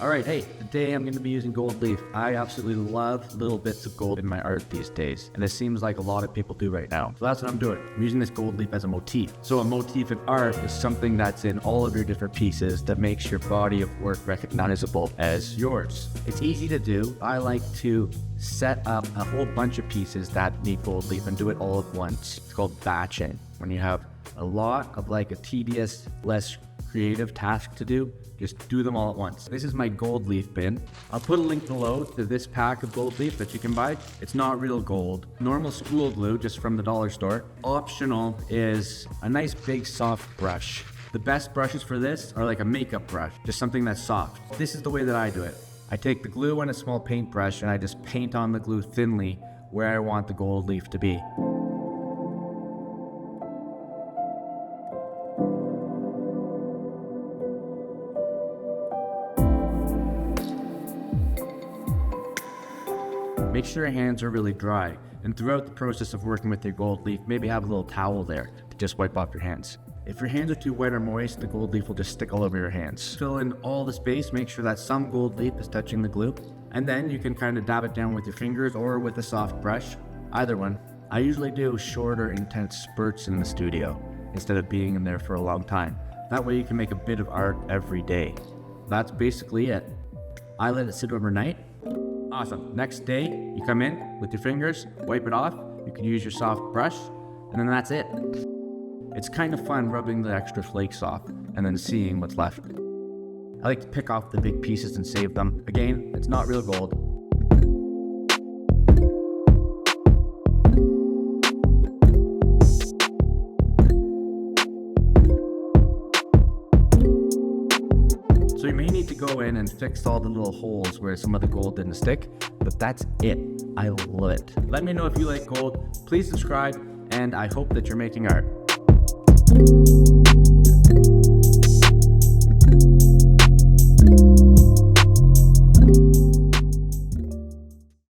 All right, hey, today I'm going to be using gold leaf. I absolutely love little bits of gold in my art these days, and it seems like a lot of people do right now. So that's what I'm doing. I'm using this gold leaf as a motif. So a motif in art is something that's in all of your different pieces that makes your body of work recognizable as yours. It's easy to do. I like to set up a whole bunch of pieces that need gold leaf and do it all at once. It's called batching. When you have a lot of like a tedious, less creative task to do, just do them all at once. This is my gold leaf bin. I'll put a link below to this pack of gold leaf that you can buy. It's not real gold. Normal school glue, just from the dollar store. Optional is a nice big soft brush. The best brushes for this are like a makeup brush, just something that's soft. This is the way that I do it. I take the glue and a small paintbrush and I just paint on the glue thinly where I want the gold leaf to be. Make sure your hands are really dry, and throughout the process of working with your gold leaf, maybe have a little towel there to just wipe off your hands. If your hands are too wet or moist, the gold leaf will just stick all over your hands. Fill in all the space, make sure that some gold leaf is touching the glue, and then you can kind of dab it down with your fingers or with a soft brush, either one. I usually do shorter, intense spurts in the studio, instead of being in there for a long time. That way you can make a bit of art every day. That's basically it. I let it sit overnight. Awesome. Next day, you come in with your fingers, wipe it off. You can use your soft brush, and then that's it. It's kind of fun rubbing the extra flakes off and then seeing what's left. I like to pick off the big pieces and save them. Again, it's not real gold. So you may need to go in and fix all the little holes where some of the gold didn't stick, but that's it. I love it. Let me know if you like gold. Please subscribe, and I hope that you're making art.